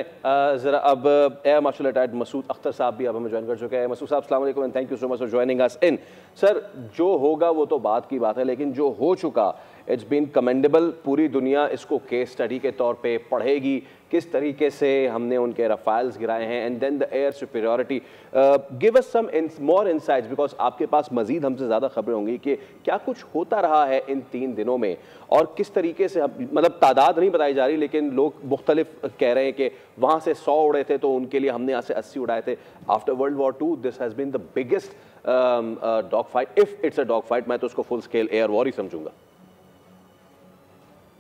ज़रा अब air marshal retired Masood Akhtar साहब भी अब हमें ज्वाइन कर चुके हैं। मसूद साहब अस्सलाम वालेकुम and thank you so much for joining us in. Sir, जो होगा वो तो बात की बात है, लेकिन जो हो चुका इट्स बीन कमेंडेबल। पूरी दुनिया इसको केस स्टडी के तौर पे पढ़ेगी, किस तरीके से हमने उनके रफाइल्स गिराए हैं and then the air superiority. Give us some more insights because आपके पास मजीद हमसे ज़्यादा खबरें होंगी कि क्या कुछ होता रहा है इन 3 दिनों में और किस तरीके से मतलब तादाद नहीं बताई जा रही, लेकिन लोग मुख्तलिफ कह रहे हैं कि वहाँ से 100 उड़े थे तो उनके लिए हमने यहाँ से 80 उड़ाए थे। After world war 2 this has been the biggest dog fight, if it's a dog fight. मैं तो उसको फुल स्केल एयर वॉर ही समझूंगा।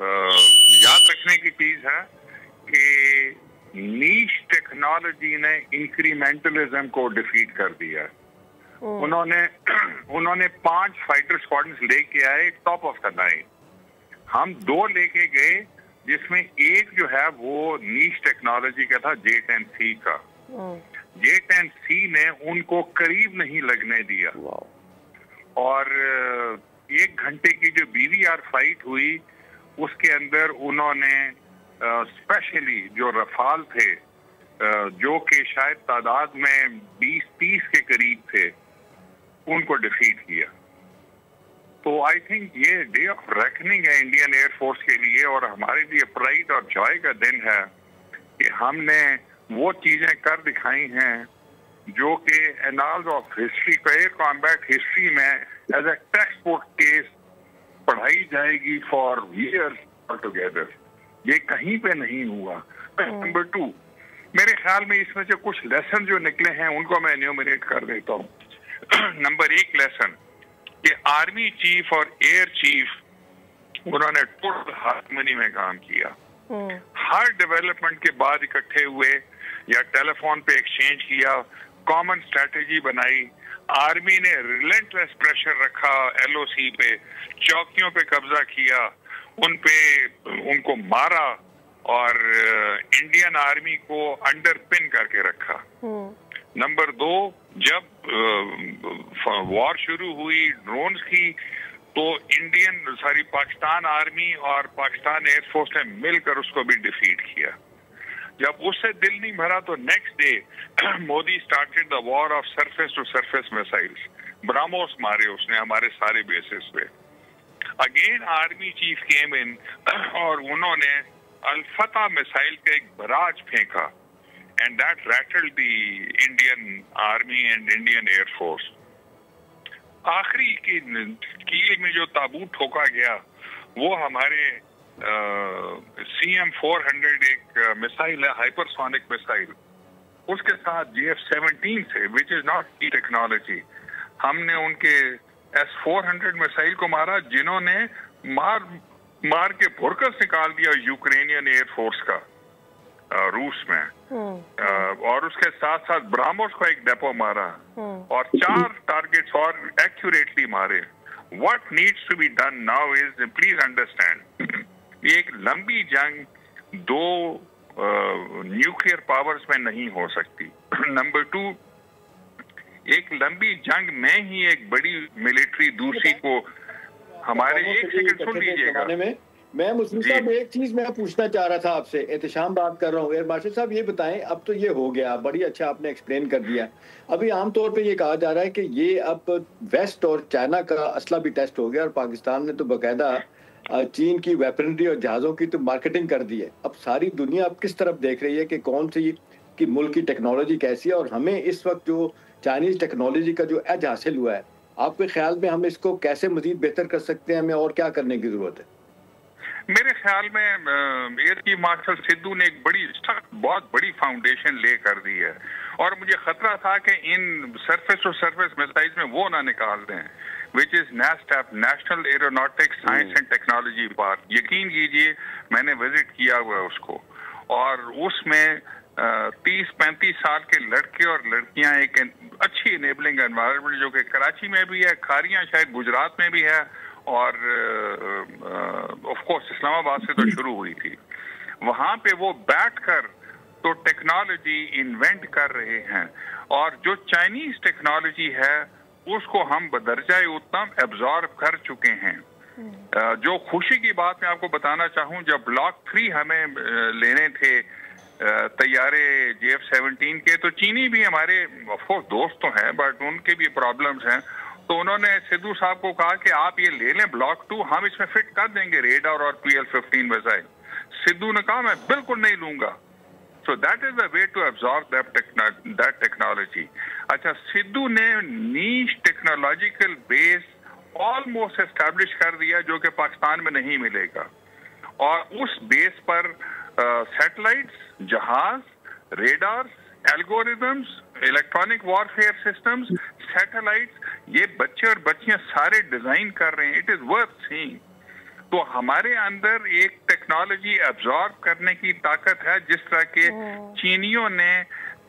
याद रखने की चीज है कि नीश टेक्नोलॉजी ने इंक्रीमेंटलिज्म को डिफीट कर दिया। उन्होंने 5 फाइटर स्क्वाड्रन्स लेके आए टॉप ऑफ द लाइन। हम 2 लेके गए जिसमें एक जो है वो नीश टेक्नोलॉजी का था, J-10C का। J-10C ने उनको करीब नहीं लगने दिया और 1 घंटे की जो BVR फाइट हुई उसके अंदर उन्होंने स्पेशली जो रफाल थे जो कि शायद तादाद में 20-30 के करीब थे, उनको डिफीट किया। तो आई थिंक ये डे ऑफ रेकनिंग है इंडियन एयरफोर्स के लिए और हमारे लिए प्राइड और जॉय का दिन है कि हमने वो चीजें कर दिखाई हैं जो कि एनाल्स ऑफ हिस्ट्री को, एयर कॉम्बैट हिस्ट्री में as a text book case पढ़ाई जाएगी फॉर ईयर्स टुगेदर। ये कहीं पे नहीं हुआ। नंबर 2, मेरे ख्याल में इसमें से कुछ लेसन जो निकले हैं उनको मैं एन्यूमरेट कर देता हूँ। नंबर 1 लेसन कि आर्मी चीफ और एयर चीफ उन्होंने टोटल हार्मनी में काम किया। हर डेवलपमेंट के बाद इकट्ठे हुए या टेलीफोन पे एक्सचेंज किया, कॉमन स्ट्रेटेजी बनाई। आर्मी ने रिलेंटलेस प्रेशर रखा LOC पे, चौकियों पे कब्जा किया, उनको मारा और इंडियन आर्मी को अंडरपिन करके रखा। नंबर 2, जब वॉर शुरू हुई ड्रोन्स की तो पाकिस्तान आर्मी और पाकिस्तान एयरफोर्स ने मिलकर उसको भी डिफीट किया। जब उससे दिल नहीं भरा तो next day Modi started the war of surface to surface missiles. BrahMos मारे उसने हमारे सारे बेसिस पे। Again army chief came in और उन्होंने अल-फतह मिसाइल का एक बराज फेंका and that rattled the Indian army and Indian air force. आखिरी की कील में जो ताबूत ठोका गया वो हमारे CM-400 एक मिसाइल है, हाइपरसोनिक मिसाइल, उसके साथ JF-17 से, विच इज नॉट की टेक्नोलॉजी। हमने उनके S-400 मिसाइल को मारा जिन्होंने मार के भुरकस निकाल दिया यूक्रेनियन एयरफोर्स का रूस में। और उसके साथ साथ ब्राह्मोस को एक डेपो मारा और 4 टारगेट्स और एक्यूरेटली मारे। What needs to be done now is, please understand, ये एक लंबी जंग 2 न्यूक्लियर पावर्स में नहीं हो सकती। नंबर 2, एक लंबी जंग में ही एक बड़ी मिलिट्री दूसरी को हमारे, एक सेकंड सुन लीजिएगा। मैं मुस्लिम साहब एक चीज मैं पूछना चाह रहा था आपसे, एहतशाम बात कर रहा हूँ। एयर मार्शल साहब ये बताएं, अब तो ये हो गया, बड़ी अच्छा आपने एक्सप्लेन कर दिया। अभी आमतौर पे ये कहा जा रहा है कि ये अब वेस्ट और चाइना का असला भी टेस्ट हो गया और पाकिस्तान ने तो बाकायदा चीन की वेपनरी और जहाज़ों की तो मार्केटिंग कर दी है। अब सारी दुनिया अब किस तरफ देख रही है कि कौन सी की मुल्क की टेक्नोलॉजी कैसी है और हमें इस वक्त जो चाइनीज टेक्नोलॉजी का जो एज हासिल हुआ है, आपके ख्याल में हम इसको कैसे मजीद बेहतर कर सकते हैं, हमें और क्या करने की जरूरत है? मेरे ख्याल में एयर चीफ मार्शल सिद्धू ने एक बहुत बड़ी फाउंडेशन ले कर दी है और मुझे खतरा था कि इन सरफेस टू सरफेस मिसाइल्स में वो ना निकाल दें, which is NASTAP, national aeronautics science and technology park. यकीन कीजिए मैंने विजिट किया हुआ है उसको और उसमें 30-35 साल के लड़के और लड़कियां एक अच्छी इनेबलिंग एनवायरनमेंट जो कि कराची में भी है, खारियां शायद गुजरात में भी है और ऑफ कोर्स इस्लामाबाद से तो शुरू हुई थी। वहां पे वो बैठकर तो टेक्नोलॉजी इन्वेंट कर रहे हैं और जो चाइनीज टेक्नोलॉजी है उसको हम बदरजाए उत्तम एब्जॉर्ब कर चुके हैं। जो खुशी की बात मैं आपको बताना चाहूं, जब ब्लॉक 3 हमें लेने थे तैयारे JF-17 के, तो चीनी भी हमारे ऑफकोर्स दोस्त तो हैं बट उनके भी प्रॉब्लम्स हैं। तो उन्होंने सिद्धू साहब को कहा कि आप ये ले लें ब्लॉक 2, हम इसमें फिट कर देंगे रेडार और PL-15 मिसाइल। सिद्धू ने कहा मैं बिल्कुल नहीं लूंगा। So that is the way to absorb that technology. अच्छा, सिद्धू ने नीश टेक्नोलॉजिकल बेस ऑलमोस्ट एस्टैब्लिश कर दिया जो कि पाकिस्तान में नहीं मिलेगा, और उस बेस पर सैटेलाइट्स, जहाज, radars, algorithms, electronic warfare systems, satellites, ये बच्चे और बच्चियां सारे डिजाइन कर रहे हैं। It is worth seeing. तो हमारे अंदर एक टेक्नोलॉजी एब्जॉर्ब करने की ताकत है, जिस तरह के चीनियों ने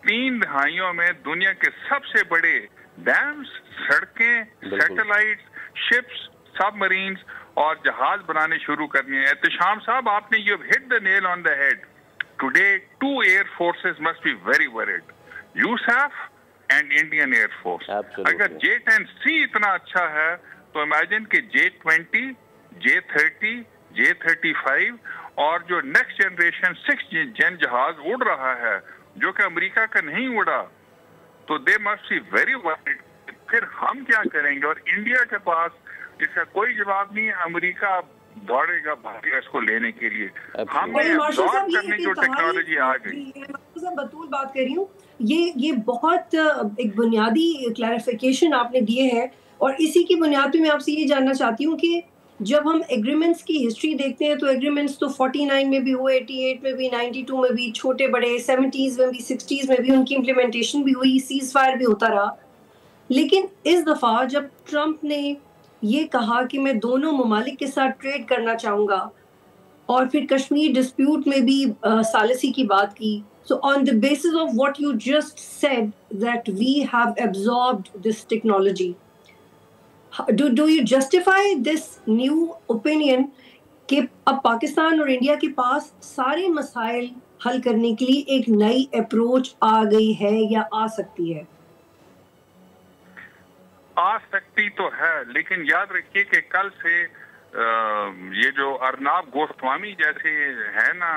3 दहाइयों में दुनिया के सबसे बड़े डैम्स, सड़कें, सैटेलाइट्स, शिप्स, सबमरीन्स और जहाज बनाने शुरू कर दिए हैं। एहतशाम साहब, आपने you hit the nail on the head. Today 2 air forces must be very worried, USAF and Indian Air Force. अगर J-10C इतना अच्छा है तो इमेजिन कि J-20, J-30, J-35 और जो नेक्स्ट जनरेशन 6th जेन जहाज उड़ रहा है जो कि अमेरिका का नहीं उड़ा, तो they must be very worried. फिर हम क्या करेंगे? और इंडिया के पास इसका कोई जवाब नहीं है। अमेरिका दौड़ेगा भागेगा इसको लेने के लिए। हमने एब्जॉर्ब करने की जो टेक्नोलॉजी आ गई। बतूल बात कर रही हूँ, ये बहुत एक बुनियादी क्लैरिफिकेशन आपने दिए हैं, और इसी की बुनियाद पे मैं आपसे ये जानना चाहती हूँ कि जब हम एग्रीमेंट्स की हिस्ट्री देखते हैं तो एग्रीमेंट्स तो 49 में भी हुए, 88 में भी, 92 में भी, छोटे बड़े 70s में भी, 60s में भी उनकी इम्प्लीमेंटेशन भी हुई, सीज फायर भी होता रहा। लेकिन इस दफ़ा जब ट्रंप ने ये कहा कि मैं दोनों ममालिक के साथ ट्रेड करना चाहूँगा, और फिर कश्मीर डिस्प्यूट में भी सालिसी की बात की, so on the basis of what you just said that we have absorbed this technology, do you justify this new opinion कि अब पाकिस्तान और इंडिया के पास सारे मसाइल हल करने के लिए एक नई अप्रोच आ गई है या आ सकती है? आ सकती तो है, लेकिन याद रखिए कि कल से ये जो अर्नाब गोस्वामी जैसे है ना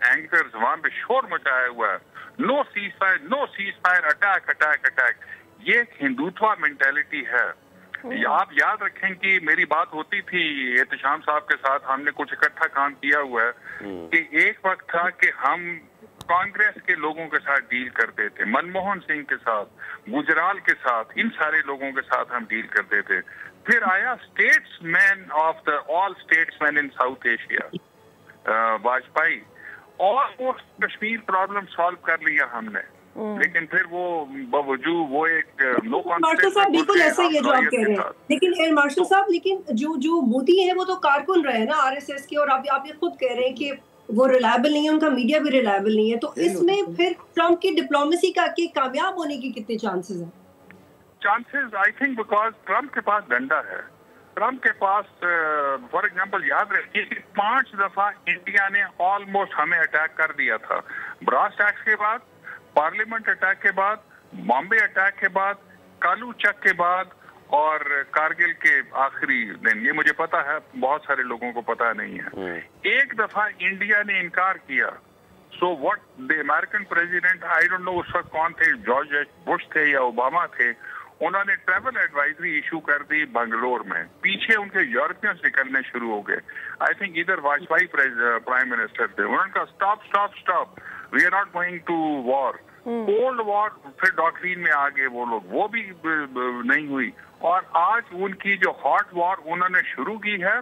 एंकर्स, वहां पे शोर मचाया हुआ है, no cease fire, attack attack attack. ये हिंदुत्वा मेंटालिटी है। आप याद रखें कि मेरी बात होती थी एहतशाम साहब के साथ, हमने कुछ इकट्ठा काम किया हुआ है कि एक वक्त था कि हम कांग्रेस के लोगों के साथ डील करते थे, मनमोहन सिंह के साथ, गुजराल के साथ, इन सारे लोगों के साथ हम डील करते थे। फिर आया statesman of the all statesman in south Asia Vajpayee, almost Kashmir problem solve कर लिया हमने, लेकिन फिर वो बावजूद वो एक नो मार्शल साहब बिल्कुल ऐसा ही है जो आप कह रहे हैं। लेकिन एयर मार्शल साहब, लेकिन जो मोदी है वो तो कारकुन रहे ना आरएसएस के, और आप ये खुद कह रहे हैं कि वो रिलायबल नहीं है, उनका मीडिया भी रिलायबल नहीं है। तो इसमें फिर ट्रंप की डिप्लोमेसी का के कामयाब होने की कितने चांसेस हैं? Chances I think because Trump के पास डंडा है। ट्रंप के पास फॉर एग्जांपल याद रखिए कि 5 दफा इंडिया ने ऑलमोस्ट हमें अटैक कर दिया था। ब्रास टैक्स के बाद, पार्लियामेंट अटैक के बाद, बॉम्बे अटैक के बाद, कालू चक के बाद और कारगिल के आखिरी दिन। ये मुझे पता है, बहुत सारे लोगों को पता नहीं है। एक दफा इंडिया ने इनकार किया। So what the American president, I don't know उस वक्त कौन थे, जॉर्ज बुश थे या ओबामा थे, उन्होंने ट्रैवल एडवाइजरी इशू कर दी बंगलोर में। पीछे उनके यूरोपियंस निकलने शुरू हो गए। आई थिंक इधर वाजपेयी प्राइम मिनिस्टर थे, उन्होंने कहा stop stop stop, we are not going to war, cold war. फिर डॉक्ट्रिन में आ गए वो लोग, वो भी नहीं हुई। और आज उनकी जो हॉट वॉर उन्होंने शुरू की है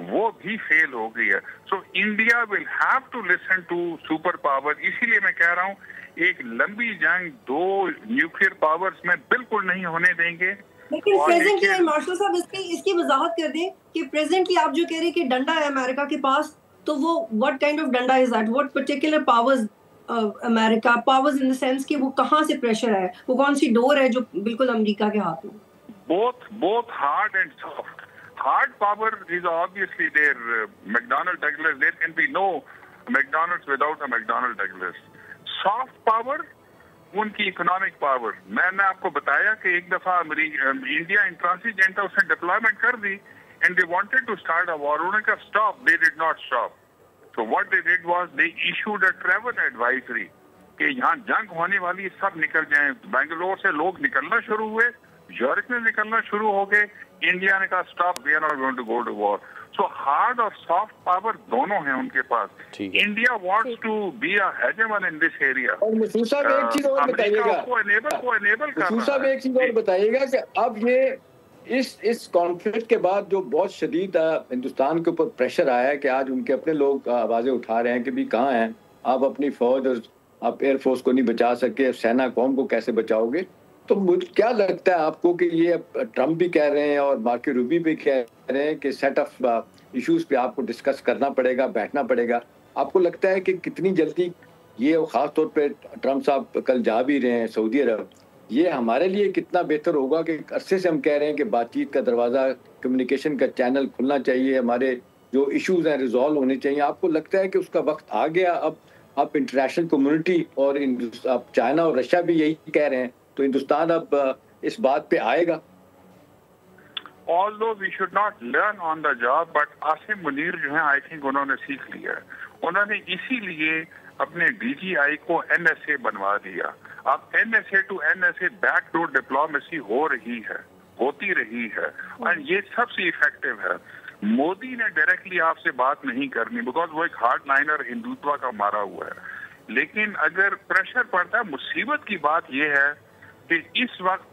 वो भी फेल हो गई है। So India will have to listen to super power. इसीलिए मैं कह रहा हूँ एक लंबी जंग 2 न्यूक्लियर पावर्स में बिल्कुल नहीं होने देंगे। लेकिन प्रेजेंटली मार्शल साहब इसकी वजाहत कर दें कि प्रेजेंटली आप जो कह रहे हैं कि डंडा है अमेरिका के पास, तो वो व्हाट काइंड ऑफ डंडा is that? What particular powers America, powers in the sense कि वो कहाँ से प्रेशर है, वो कौन सी डोर है जो बिल्कुल अमेरिका के हाथ में? Both hard and soft. Hard power is obviously there. McDonnell Douglas, there can be no McDonald's without a McDonnell Douglas. Soft power, उनकी इकोनॉमिक पावर। मैंने आपको बताया कि एक दफा इंडिया इंट्रांसिजेंट उसने डिप्लॉयमेंट कर दी and they wanted to start a war. उन्होंने कहा stop, they did not stop. So what they did was they issued a travel advisory कि यहाँ जंग होने वाली, सब निकल जाएं। बेंगलोर से लोग निकलना शुरू हुए, यूरोप में निकलना शुरू हो गए। इंडिया ने कहा stop, we are not going to go to war. So hard और सॉफ्ट पावर दोनों हैं उनके पास। India wants to be a hegemon in this area. और मसूद साहब एक चीज और बताइएगा, मसूद साहब एक चीज और बताइएगा कि अब ये इस कॉन्फ्लिक्ट के बाद जो बहुत शदीद हिंदुस्तान के ऊपर प्रेशर आया है कि आज उनके अपने लोग आवाजें उठा रहे हैं कि भी कहाँ हैं आप, अपनी फौज और आप एयरफोर्स को नहीं बचा सके, सेना कौम को कैसे बचाओगे? तो मुझे क्या लगता है आपको कि ये ट्रम्प भी कह रहे हैं और मार्को रूबियो भी कह रहे हैं कि सेट ऑफ इश्यूज पे आपको डिस्कस करना पड़ेगा, बैठना पड़ेगा। आपको लगता है कि कितनी जल्दी ये, खास तौर पे ट्रम्प साहब कल जा भी रहे हैं सऊदी अरब, ये हमारे लिए कितना बेहतर होगा कि अरसे से हम कह रहे हैं कि बातचीत का दरवाज़ा, कम्युनिकेशन का चैनल खुलना चाहिए, हमारे जो इश्यूज हैं रिजॉल्व होने चाहिए। आपको लगता है कि उसका वक्त आ गया? अब इंटरनेशनल कम्युनिटी और अब चाइना और रशिया भी यही कह रहे हैं, तो हिंदुस्तान अब इस बात पे आएगा? Although we should not learn on the job, but Asim Munir जो है आई थिंक उन्होंने सीख लिया है। उन्होंने इसीलिए अपने डीजीआई को एनएसए बनवा दिया। अब NSA to NSA backdoor diplomacy हो रही है, होती रही है, और ये सबसे इफेक्टिव है। मोदी ने डायरेक्टली आपसे बात नहीं करनी, बिकॉज वो एक हार्ड लाइनर हिंदुत्व का मारा हुआ है। लेकिन अगर प्रेशर पड़ता है, मुसीबत की बात यह है कि इस वक्त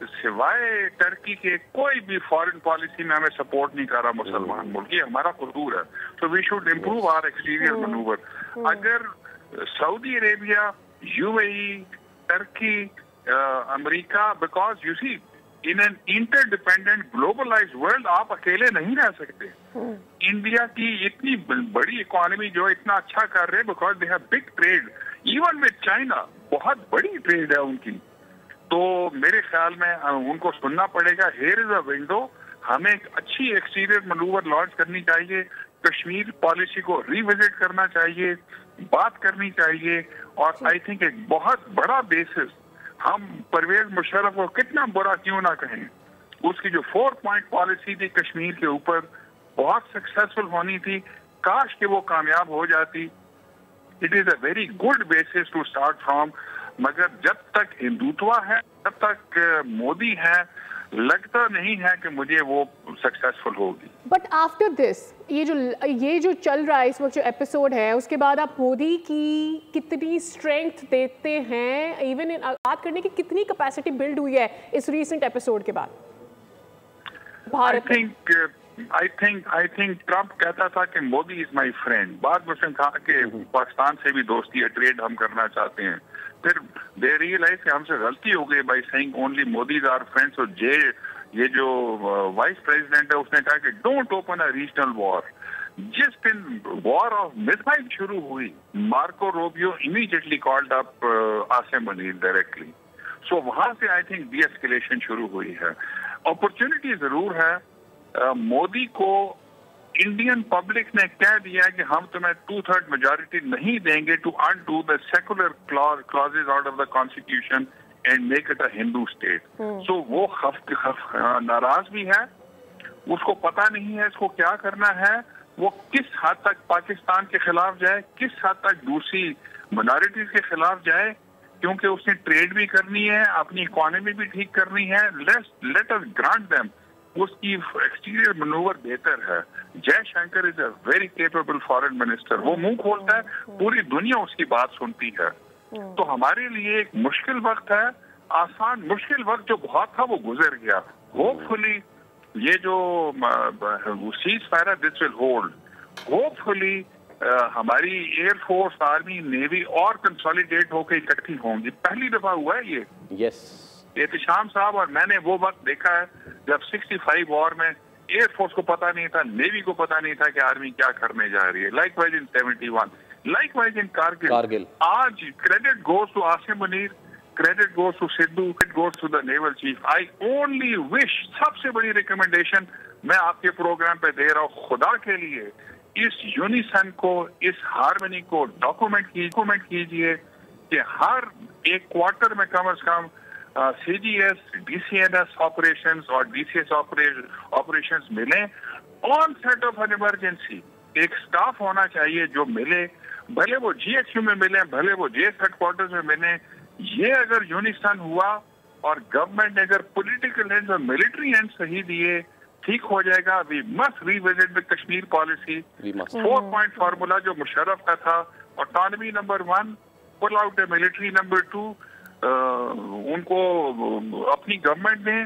सिवाय टर्की के कोई भी फॉरेन पॉलिसी में हमें सपोर्ट नहीं कर रहा मुसलमान मुल्क। ये हमारा कसूर है। तो we should improve our exterior manoeuvre. अगर Saudi Arabia, UAE, Turkey, America, because you see in an interdependent globalised world आप अकेले नहीं रह सकते। इंडिया की इतनी बड़ी इकोनॉमी जो इतना अच्छा कर रहे हैं, because they have big trade even with China, बहुत बड़ी ट्रेड है उनकी। तो मेरे ख्याल में उनको सुनना पड़ेगा। हियर इज अ विंडो, हमें एक अच्छी एक्सटीरियर मनूवर लॉन्च करनी चाहिए, कश्मीर पॉलिसी को रिविजिट करना चाहिए, बात करनी चाहिए। और आई थिंक एक बहुत बड़ा बेसिस, हम परवेज मुशर्रफ को कितना बुरा क्यों ना कहें, उसकी जो 4 पॉइंट पॉलिसी थी कश्मीर के ऊपर, बहुत सक्सेसफुल होनी थी। काश कि वो कामयाब हो जाती। It is a very good basis to start from. मगर जब तक हिंदुत्व है, जब तक मोदी है, लगता नहीं है कि मुझे वो सक्सेसफुल होगी। बट आफ्टर दिस, ये जो चल रहा है इस वक्त, जो एपिसोड है, उसके बाद आप मोदी की कितनी स्ट्रेंथ देते हैं, इवन बात करने की कितनी कैपेसिटी बिल्ड हुई है इस रीसेंट एपिसोड के बाद भारत में? आई थिंक ट्रम्प कहता था कि मोदी इज माई फ्रेंड। बाद में उसने कहा कि पाकिस्तान से भी दोस्ती है, ट्रेड हम करना चाहते हैं। फिर दे रियलाइज कि हमसे गलती हो गई by saying only Modi is our friends. और ये जो वाइस प्रेसिडेंट है उसने कहा कि don't open a regional war. जिस दिन वॉर ऑफ मिसाइल शुरू हुई, Marco Rubio immediately called up Asim Munir directly. So वहां से आई थिंक डी एस्केलेशन शुरू हुई है। अपॉर्चुनिटी जरूर है। मोदी को इंडियन पब्लिक ने कह दिया कि हम तुम्हें 2/3 मेजॉरिटी नहीं देंगे to undo the secular clauses out of the constitution and make it a Hindu state. So वो नाराज भी है, उसको पता नहीं है इसको क्या करना है। वो किस हद तक पाकिस्तान के खिलाफ जाए, किस हद तक दूसरी माइनॉरिटीज के खिलाफ जाए, क्योंकि उसने ट्रेड भी करनी है, अपनी इकोनॉमी भी ठीक करनी है। लेट अस ग्रांट देम, उसकी एक्सटीरियर मनूवर बेहतर है। Jaishankar is a very capable foreign minister. वो मुंह खोलता है, पूरी दुनिया उसकी बात सुनती है। तो हमारे लिए एक मुश्किल वक्त है, आसान मुश्किल वक्त जो बहुत था वो गुजर गया। होपफुली ये जो cease fire this will hold. Hopefully हमारी एयरफोर्स, आर्मी, नेवी और कंसोलिडेट होकर इकट्ठी होंगी। पहली दफा हुआ है ये। यस, एहतिशाम साहब और मैंने वो वक्त देखा है जब 65 वॉर में एयरफोर्स को पता नहीं था, नेवी को पता नहीं था कि आर्मी क्या करने जा रही है। Likewise in 71, likewise in Kargil. आज credit goes to Asim Munir, credit goes to Sidhu, credit goes to the naval chief. I only wish, सबसे बड़ी रिकमेंडेशन मैं आपके प्रोग्राम पे दे रहा हूँ, खुदा के लिए इस यूनिसन को, इस हार्मनी को डॉक्यूमेंट कीजिए कि हर एक क्वार्टर में कम से कम CGS, DCNS operations और DCS operations मिले on set of an emergency. एक स्टाफ होना चाहिए जो मिले, भले वो GHQ में मिले, भले वो JS हेडक्वार्टर्स में मिले। ये अगर यूनिस्टन हुआ और गवर्नमेंट ने अगर पॉलिटिकल एंड और मिलिट्री एंड सही दिए, ठीक हो जाएगा। We must revisit the Kashmir policy, 4 point formula जो मुशर्रफ का था, autonomy number 1, pull out the military number 2, उनको अपनी गवर्नमेंट ने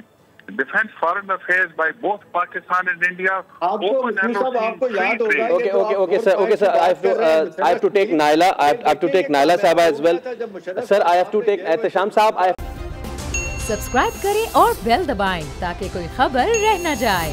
defence foreign affairs by both Pakistan and India. आपको याद होगा। Okay, sir. I have to take Naila. I have to take Naila Sahaba as well. Sir, I have to take Ehtisham Sahab. Subscribe करें और bell दबाएं ताकि कोई खबर रह न जाए।